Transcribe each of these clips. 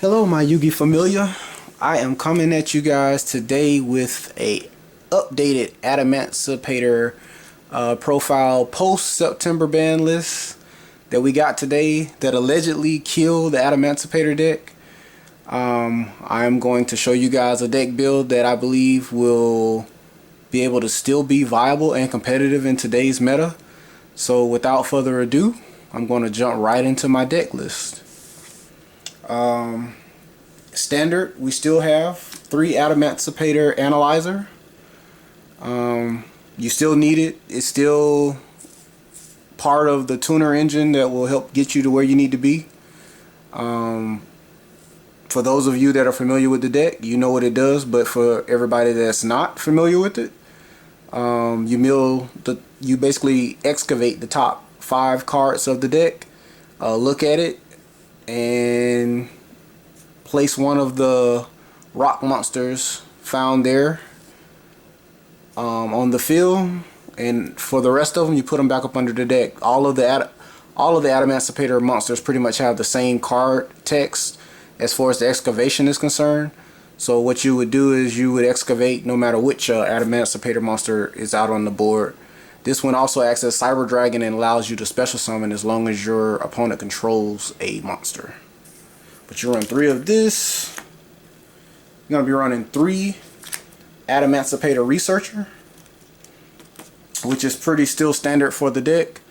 Hello my Yugi familia. I am coming at you guys today with a updated Adamancipator profile post September ban list that we got today that allegedly killed the Adamancipator deck. I am going to show you guys a deck build that I believe will be able to still be viable and competitive in today's meta. So without further ado, I'm going to jump right into my deck list. Standard, we still have 3 Adamancipator Analyzer. You still need it. It's still part of the tuner engine that will help get you to where you need to be. For those of you that are familiar with the deck, you know what it does, but for everybody that's not familiar with it, you basically excavate the top 5 cards of the deck, look at it, and place one of the rock monsters found there on the field, and for the rest of them you put them back up under the deck. All of the Adamancipator monsters pretty much have the same card text as far as the excavation is concerned. So what you would do is you would excavate no matter which Adamancipator monster is out on the board. This one also acts as Cyber Dragon and allows you to special summon as long as your opponent controls a monster. But you run 3 of this. You're going to be running 3 Adamancipator Researcher, which is pretty still standard for the deck.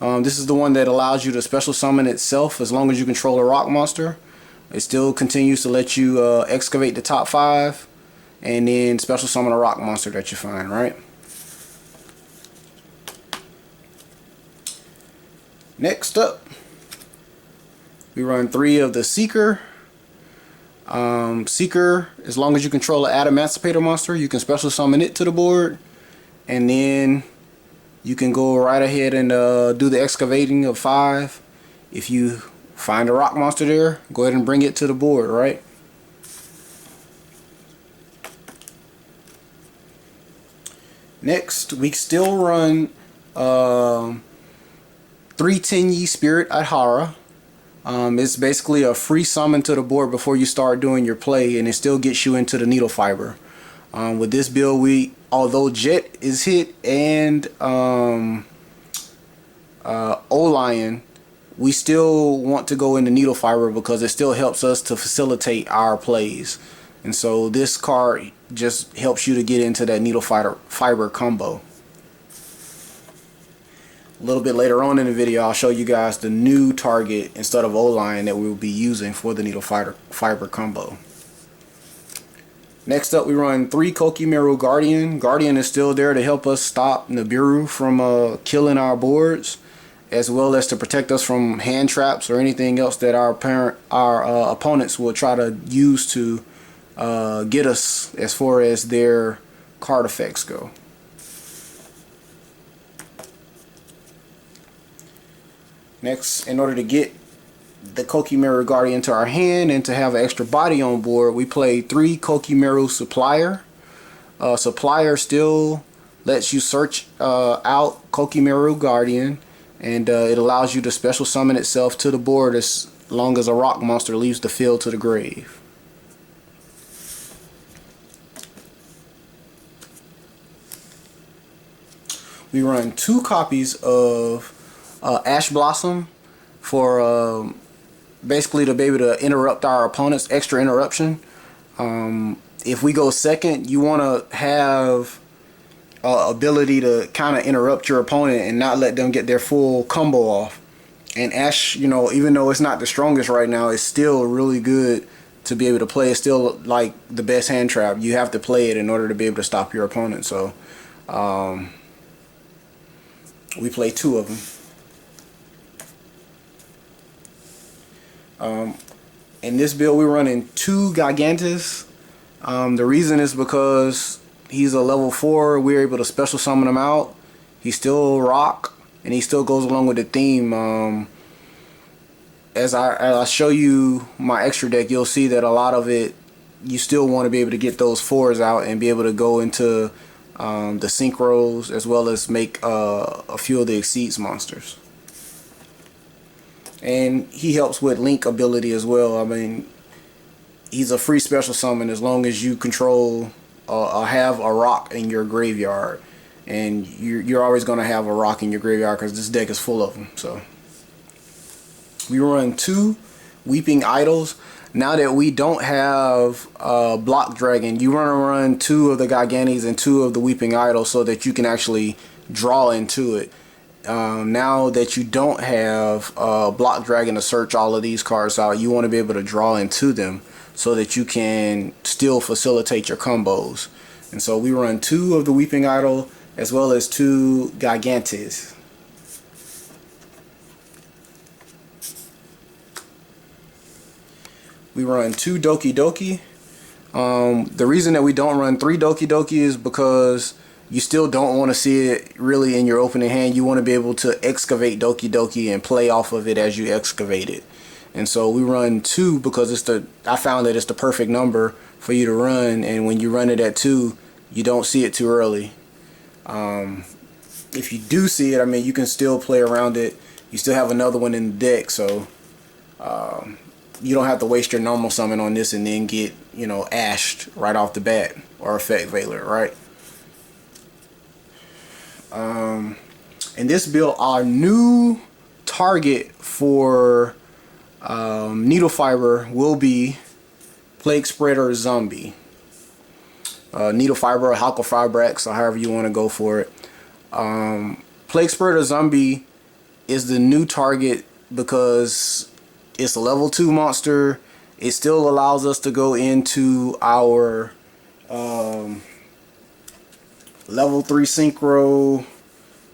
This is the one that allows you to special summon itself as long as you control a rock monster. It still continues to let you excavate the top 5 and then special summon a rock monster that you find, right? Next up, we run 3 of the Seeker. Seeker, as long as you control an Adamancipator monster, you can special summon it to the board, and then you can go right ahead and do the excavating of 5. If you find a rock monster there, go ahead and bring it to the board, right? Next, we still run 3 Tenyi Spirit Adhara. It's basically a free summon to the board before you start doing your play, and it still gets you into the Needle Fiber. With this build, although Jet is hit and O-Lion, we still want to go into Needle Fiber because it still helps us to facilitate our plays. And so this card just helps you to get into that Needle Fiber combo. A little bit later on in the video, I'll show you guys the new target instead of O-Lion that we will be using for the Needle Fiber combo. Next up, we run 3 Kokimeru Guardian. Guardian is still there to help us stop Nibiru from killing our boards, as well as to protect us from hand traps or anything else that our opponents will try to use to get us as far as their card effects go. Next, in order to get the Kokimeru Guardian to our hand and to have an extra body on board, we play 3 Kokimeru Supplier. Supplier still lets you search out Kokimeru Guardian, and it allows you to special summon itself to the board as long as a rock monster leaves the field to the grave. We run 2 copies of Ash Blossom for basically to be able to interrupt our opponent's extra interruption. If we go second, you want to have ability to kind of interrupt your opponent and not let them get their full combo off. And Ash, you know, even though it's not the strongest right now, it's still really good to be able to play. It's still like the best hand trap. You have to play it in order to be able to stop your opponent. So we play 2 of them. In this build, we're running 2 Gigantes. The reason is because he's a level 4. We're able to special summon him out. He's still rock, and he still goes along with the theme. As I show you my extra deck, you'll see that a lot of it, you still want to be able to get those 4s out and be able to go into the synchros, as well as make a few of the Exceeds monsters. And he helps with link ability as well. I mean, he's a free special summon as long as you control have a rock in your graveyard, and you're always going to have a rock in your graveyard because this deck is full of them. So we run 2 Weeping Idols. Now that we don't have Block Dragon, you want to run 2 of the Gigantes and 2 of the Weeping Idols so that you can actually draw into it. Now that you don't have Block Dragon to search all of these cards out, you want to be able to draw into them so that you can still facilitate your combos. And so we run 2 of the Weeping Idol as well as 2 Gigantes. We run 2 Doki Doki. The reason that we don't run 3 Doki Doki is because you still don't want to see it really in your opening hand. You want to be able to excavate Doki Doki and play off of it as you excavate it. And so we run 2 because I found that it's the perfect number for you to run, and when you run it at 2, you don't see it too early. If you do see it, I mean, you can still play around it. You still have another one in the deck, so you don't have to waste your normal summon on this and then get, you know, ashed right off the bat, or Effect Veiler, right? In this build, our new target for Needle Fiber will be Plague Spreader Zombie. Needle Fiber or Halcofibrax, or however you want to go for it. Plague Spreader Zombie is the new target because it's a level 2 monster. It still allows us to go into our level 3 Synchro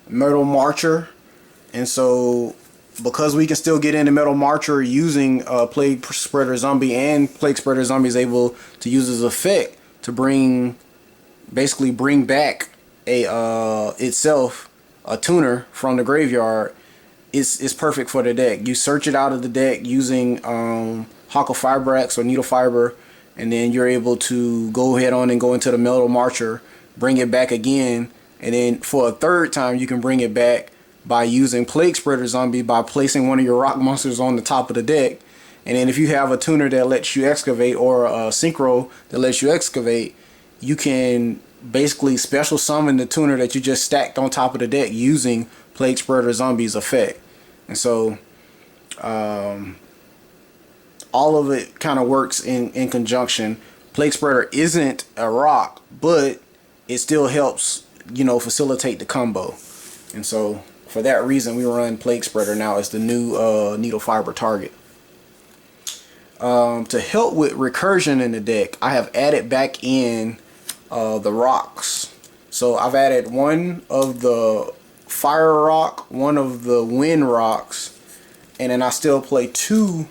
Metal Marcher, and so because we can still get into Metal Marcher using Plague Spreader Zombie, and Plague Spreader Zombie is able to use his effect to basically bring back itself a tuner from the graveyard, it's perfect for the deck. You search it out of the deck using Halcofibrax or Needle Fiber, and then you're able to go ahead on and go into the Metal Marcher, bring it back again, and then for a third time you can bring it back by using Plague Spreader Zombie by placing one of your rock monsters on the top of the deck. And then if you have a tuner that lets you excavate, or a synchro that lets you excavate, you can basically special summon the tuner that you just stacked on top of the deck using Plague Spreader Zombie's effect. And so all of it kind of works in conjunction. Plague Spreader isn't a rock, but it still helps, you know, facilitate the combo. And so for that reason, we run Plague Spreader now as the new Needle Fiber target. To help with recursion in the deck, I have added back in the rocks. So I've added one of the fire rock, one of the wind rocks, and then I still play 2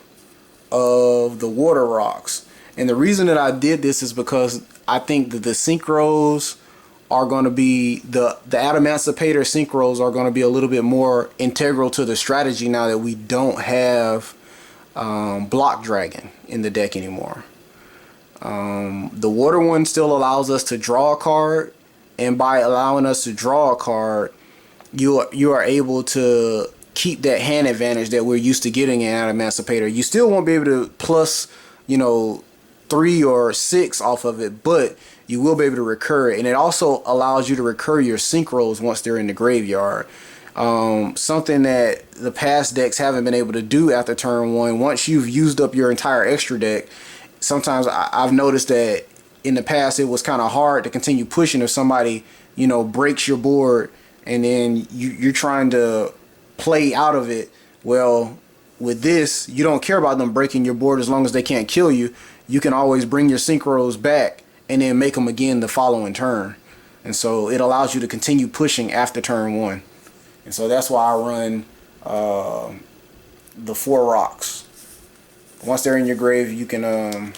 of the water rocks. And the reason that I did this is because I think that the synchros are going to be, the Adamancipator synchros are going to be a little bit more integral to the strategy now that we don't have Block Dragon in the deck anymore. The water one still allows us to draw a card, and by allowing us to draw a card, you are able to keep that hand advantage that we're used to getting in Adamancipator. You still won't be able to plus, you know, 3 or 6 off of it, but you will be able to recur it. And it also allows you to recur your synchros once they're in the graveyard. Something that the past decks haven't been able to do after turn 1. Once you've used up your entire extra deck, sometimes I've noticed that in the past it was kind of hard to continue pushing if somebody, you know, breaks your board and then you're trying to play out of it. Well, with this, you don't care about them breaking your board as long as they can't kill you. You can always bring your synchros back and then make them again the following turn. And so it allows you to continue pushing after turn 1. And so that's why I run the 4 rocks. Once they're in your grave, you can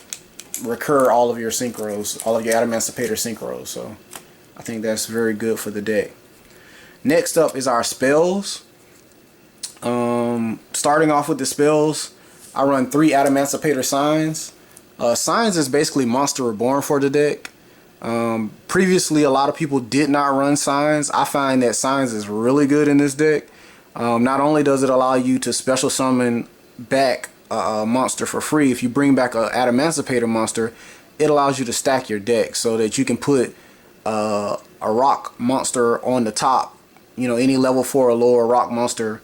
recur all of your synchros, all of your Adamancipator synchros. So I think that's very good for the deck. Next up is our spells. Starting off with the spells, I run 3 Adamancipator signs. Signs is basically Monster Reborn for the deck. Previously, a lot of people did not run signs. I find that signs is really good in this deck. Not only does it allow you to special summon back a monster for free, if you bring back a Adamancipator monster, it allows you to stack your deck so that you can put a rock monster on the top. You know, any level 4 or lower rock monster,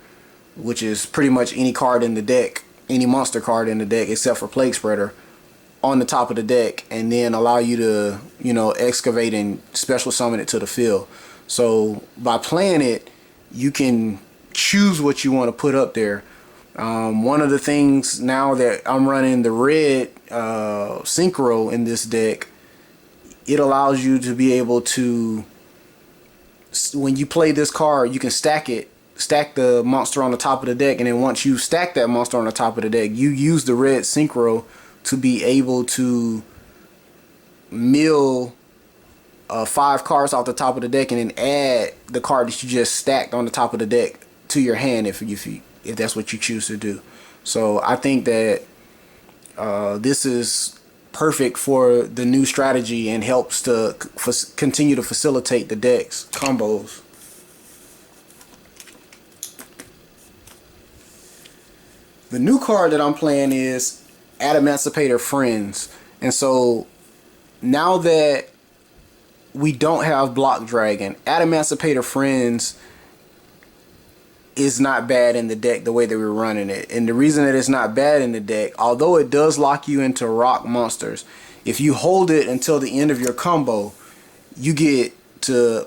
which is pretty much any card in the deck, any monster card in the deck except for Plague Spreader, on the top of the deck, and then allow you to, you know, excavate and special summon it to the field. So by playing it, you can choose what you want to put up there. One of the things now that I'm running the red synchro in this deck, it allows you to be able to, when you play this card, you can stack the monster on the top of the deck, and then once you stack that monster on the top of the deck, you use the red synchro to be able to mill 5 cards off the top of the deck, and then add the card that you just stacked on the top of the deck to your hand if that's what you choose to do. So I think that this is perfect for the new strategy and helps to continue to facilitate the deck's combos. The new card that I'm playing is Adamancipator Friends. And so now that we don't have Block Dragon, Adamancipator Friends is not bad in the deck the way that we're running it. And the reason that it's not bad in the deck, although it does lock you into rock monsters, if you hold it until the end of your combo, you get to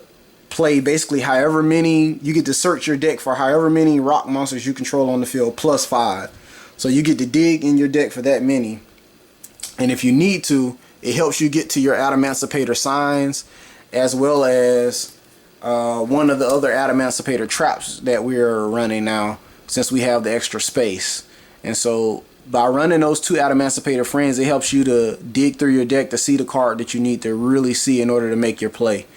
play basically however many, you get to search your deck for however many rock monsters you control on the field plus 5. So you get to dig in your deck for that many. And if you need to, it helps you get to your Adamancipator signs, as well as one of the other Adamancipator traps that we're running now, since we have the extra space. And so by running those 2 Adamancipator Friends, it helps you to dig through your deck to see the card that you need to really see in order to make your play.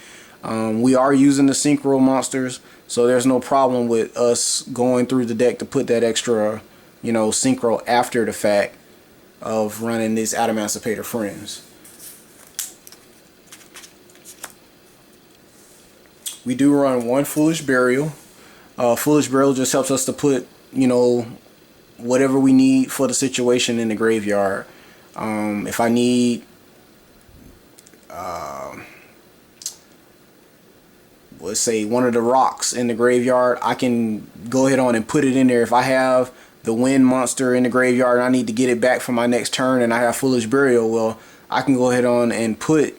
We are using the synchro monsters, so there's no problem with us going through the deck to put that extra, you know, synchro after the fact of running these Adamancipator Friends. We do run 1 Foolish Burial. Foolish Burial just helps us to put, you know, whatever we need for the situation in the graveyard. If I need let's say one of the rocks in the graveyard, I can go ahead on and put it in there. If I have the wind monster in the graveyard and I need to get it back for my next turn and I have Foolish Burial, well, I can go ahead on and put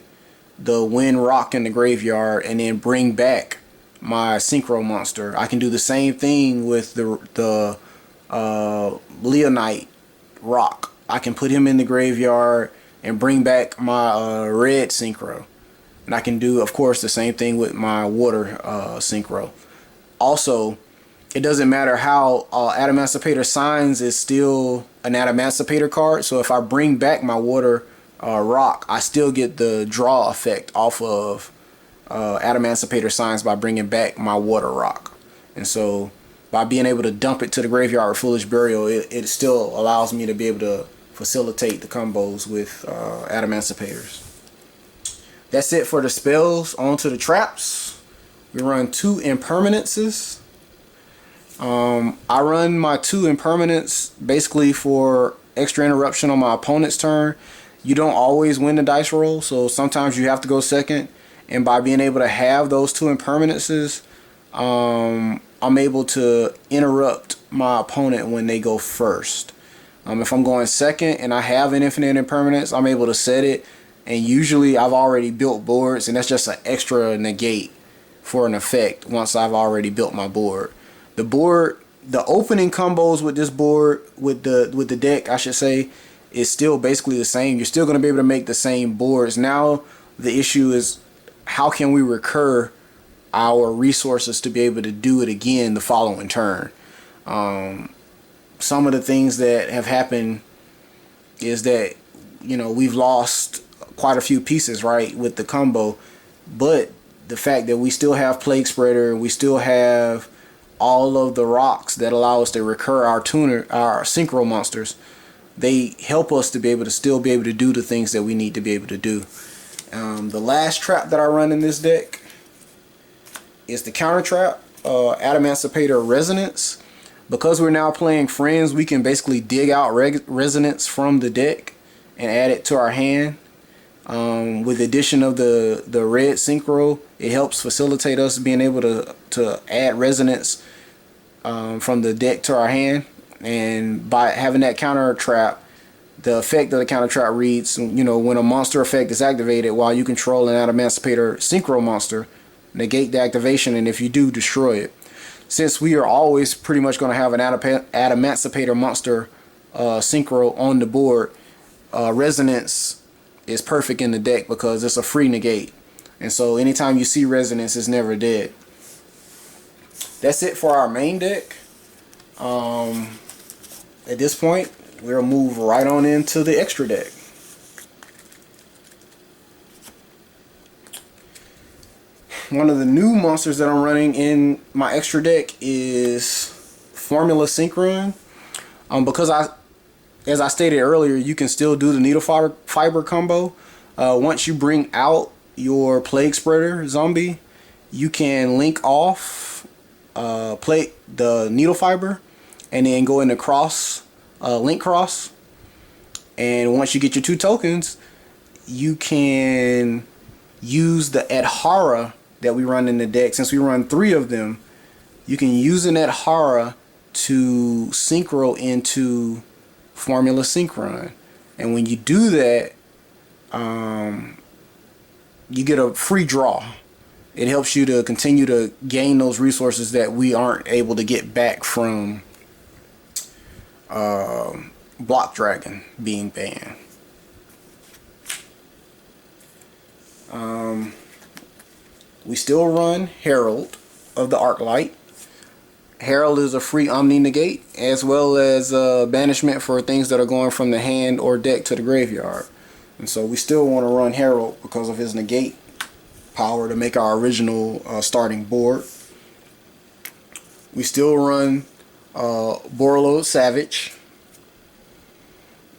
the wind rock in the graveyard and then bring back my synchro monster. I can do the same thing with the Leonite rock. I can put him in the graveyard and bring back my red synchro. And I can do, of course, the same thing with my water synchro. Also, it doesn't matter how Adamancipator Signs is still an Adamancipator card. So if I bring back my water rock, I still get the draw effect off of Adamancipator Signs by bringing back my water rock. And so by being able to dump it to the graveyard with Foolish Burial, it still allows me to be able to facilitate the combos with Adamancipators. That's it for the spells. On to the traps. We run 2 impermanences. I run my 2 impermanents basically for extra interruption on my opponent's turn. You don't always win the dice roll, so sometimes you have to go second. And by being able to have those 2 impermanences, I'm able to interrupt my opponent when they go first. If I'm going second and I have an infinite impermanence, I'm able to set it. And usually I've already built boards, and that's just an extra negate for an effect once I've already built my board. The opening combos with this board, with the deck, I should say, is still basically the same. You're still going to be able to make the same boards. Now the issue is, how can we recur our resources to be able to do it again the following turn? Some of the things that have happened is that, you know, we've lost quite a few pieces, right, with the combo, but the fact that we still have Plague Spreader, we still have all of the rocks that allow us to recur our synchro monsters, they help us to be able to still be able to do the things that we need to be able to do. The last trap that I run in this deck is the counter trap, Adamancipator Resonance. Because we're now playing friends, we can basically dig out resonance from the deck and add it to our hand. With the addition of the red synchro, it helps facilitate us being able to add resonance from the deck to our hand. And by having that counter trap, the effect of the counter trap reads, when a monster effect is activated while you control an Adamancipator synchro monster, negate the activation, and if you do, destroy it. Since we are always pretty much going to have an Adamancipator monster synchro on the board, resonance is perfect in the deck because it's a free negate. And so anytime you see resonance, it's never dead. That's it for our main deck. At this point, we'll move right on into the extra deck. One of the new monsters that I'm running in my extra deck is Formula Synchron. Because as I stated earlier, you can still do the needle fiber combo. Once you bring out your Plague Spreader zombie, you can link off, play the needle fiber, and then go into link cross. And once you get your 2 tokens, you can use the Adhara that we run in the deck. Since we run 3 of them, you can use an Adhara to synchro into Formula Synchron. And when you do that, you get a free draw. It helps you to continue to gain those resources that we aren't able to get back from Block Dragon being banned. We still run Herald of the Arclight. Herald is a free Omni negate, as well as banishment for things that are going from the hand or deck to the graveyard. And so we still want to run Herald because of his negate power to make our original starting board. We still run Borreload Savage.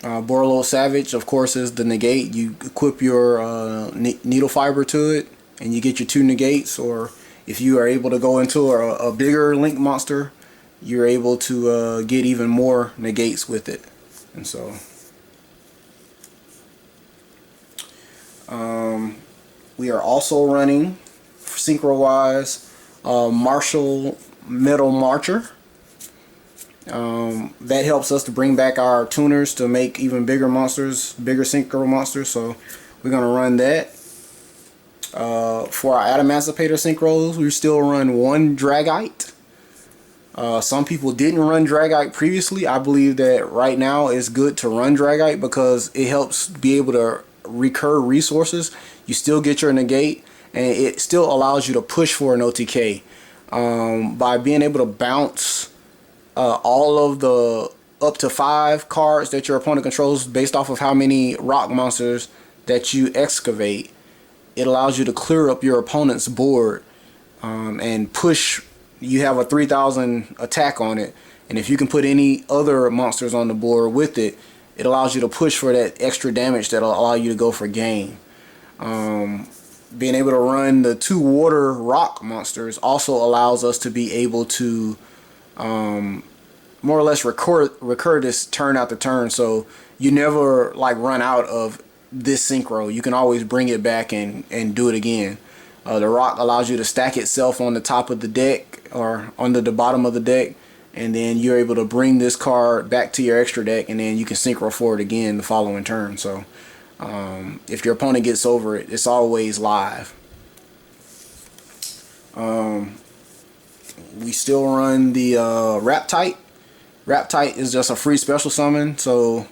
Borreload Savage, of course, is the negate. You equip your needle fiber to it, and you get your 2 negates. Or if you are able to go into a bigger link monster, you're able to get even more negates with it. And so we are also running, synchro wise, Martial Metal Marcher. That helps us to bring back our tuners to make even bigger monsters, bigger synchro monsters. So we're going to run that. For our Adamancipator synchros, we still run 1 Dragite. Some people didn't run Dragite previously. I believe that right now it's good to run Dragite because it helps be able to recur resources. You still get your negate, and it still allows you to push for an OTK by being able to bounce all of the up to 5 cards that your opponent controls based off of how many rock monsters that you excavate. It allows you to clear up your opponent's board and push. You have a 3,000 attack on it, and if you can put any other monsters on the board with it, it allows you to push for that extra damage that'll allow you to go for game. Being able to run the 2 water rock monsters also allows us to be able to more or less recur this turn after turn, so you never like run out of this synchro. You can always bring it back and do it again. The rock allows you to stack itself on the top of the deck or under the bottom of the deck, and then you're able to bring this card back to your extra deck, and then you can synchro for it again the following turn. So if your opponent gets over it, it's always live. We still run the Raptite. Raptite is just a free special summon, so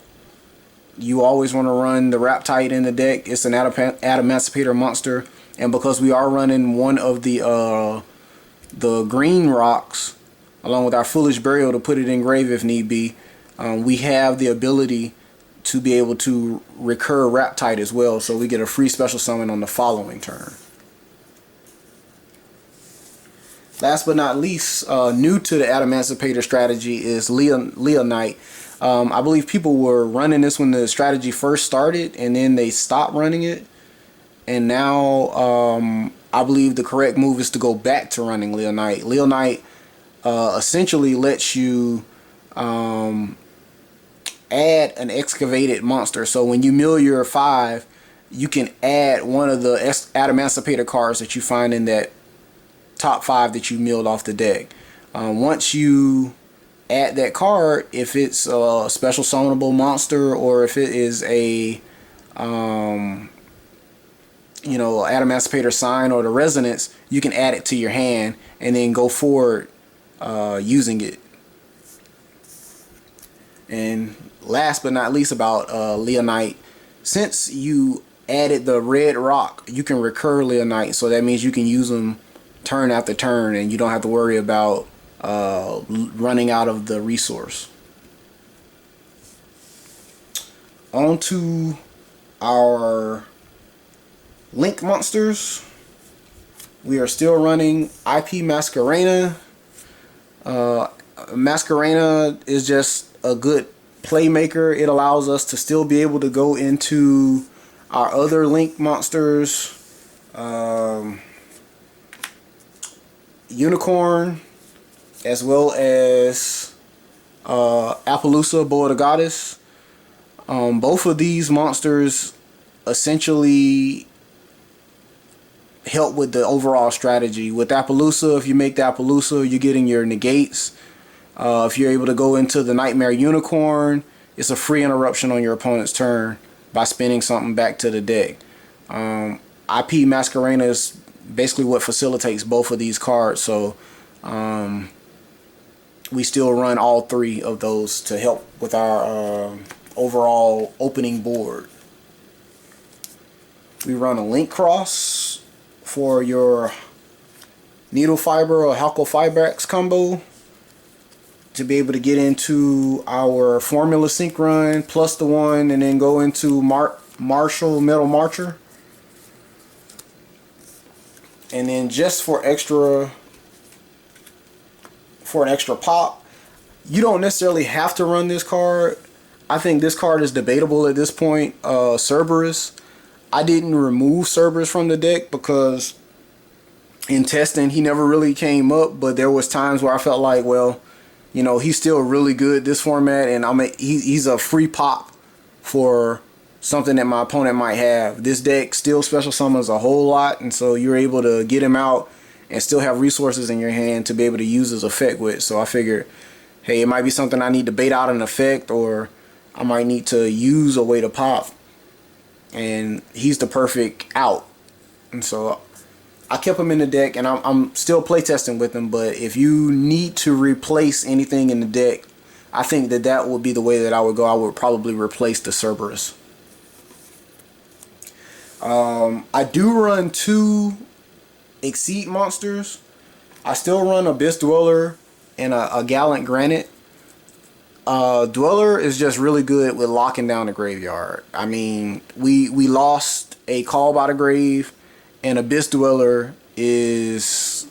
you always want to run the Raptite in the deck. It's an Adamancipator monster, and because we are running one of the green rocks along with our Foolish Burial to put it in grave if need be, we have the ability to be able to recur Raptite as well, so we get a free special summon on the following turn. Last but not least, new to the Adamancipator strategy is Leonite. I believe people were running this when the strategy first started, and then they stopped running it. And now I believe the correct move is to go back to running Leonite. Leonite essentially lets you add an excavated monster. So when you mill your 5, you can add one of the Adamancipator cards that you find in that top 5 that you milled off the deck. Once you add that card, if it's a special summonable monster or if it is a Adamancipator sign or the resonance, you can add it to your hand and then go forward using it. And last but not least about Leonite, since you added the red rock, you can recur Leonite, so that means you can use them turn after turn and you don't have to worry about running out of the resource. On to our link monsters. We are still running IP Masquerena. Masquerena is just a good playmaker. It allows us to still be able to go into our other link monsters, Unicorn, as well as Appollousa, Boy the Goddess. Both of these monsters essentially help with the overall strategy. With Appollousa, if you make the Appollousa, you're getting your Negates. If you're able to go into the Nightmare Unicorn, it's a free interruption on your opponent's turn by spinning something back to the deck. IP Masquerena is basically what facilitates both of these cards, so we still run all 3 of those to help with our overall opening board. We run a link cross for your needle fiber or halcofibrax combo to be able to get into our Formula Sync run plus the 1 and then go into Martial Metal Marcher. And then just for an extra pop, you don't necessarily have to run this card. I think this card is debatable at this point. Cerberus. I didn't remove Cerberus from the deck because in testing he never really came up, but there was times where I felt like, well, you know, he's still really good this format, and he's a free pop for something that my opponent might have. This deck still special summons a whole lot, and so you're able to get him out and still have resources in your hand to be able to use his effect with. So I figured, hey, it might be something I need to bait out an effect, or I might need to use a way to pop, and he's the perfect out. And so I kept him in the deck, and I'm still playtesting with him. But if you need to replace anything in the deck, I think that would be the way that I would go. I would probably replace the Cerberus. I do run 2 Exceed monsters. I still run Abyss Dweller and a Gallant Granite. Dweller is just really good with locking down the graveyard. I mean, we lost a Call by the Grave, and Abyss Dweller is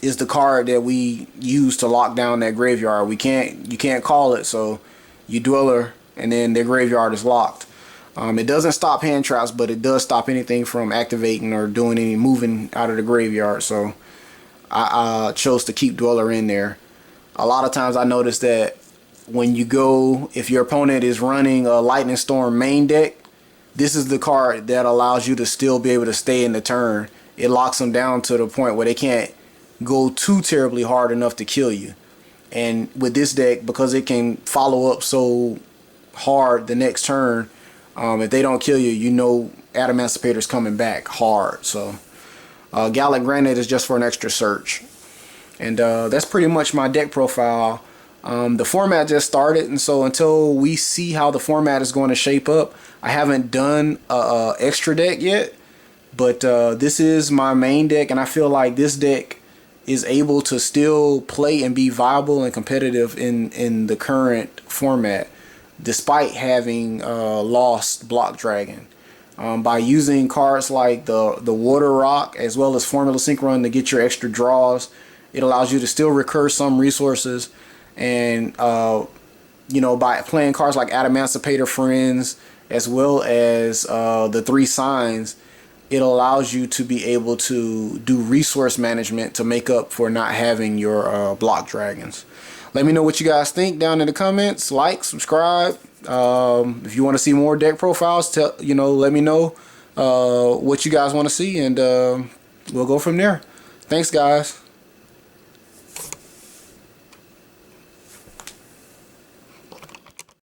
the card that we use to lock down that graveyard. You can't call it, so you Dweller and then their graveyard is locked. It doesn't stop hand traps, but it does stop anything from activating or doing any moving out of the graveyard. So I chose to keep Dweller in there. A lot of times I notice that when you go, if your opponent is running a Lightning Storm main deck, this is the card that allows you to still be able to stay in the turn. It locks them down to the point where they can't go too terribly hard enough to kill you. And with this deck, because it can follow up so hard the next turn, if they don't kill you, you know Adamancipator's coming back hard. So Gallant Granite is just for an extra search. And that's pretty much my deck profile. The format just started, and so until we see how the format is going to shape up, I haven't done a extra deck yet. But this is my main deck, and I feel like this deck is able to still play and be viable and competitive in the current format, despite having lost Block Dragon. By using cards like the Water Rock as well as Formula Sync Run to get your extra draws, it allows you to still recur some resources. And you know, by playing cards like Adamancipator Friends as well as the 3 signs, it allows you to be able to do resource management to make up for not having your block dragons. Let me know what you guys think down in the comments. Like, subscribe. If you want to see more deck profiles, let me know what you guys want to see, and we'll go from there. Thanks, guys.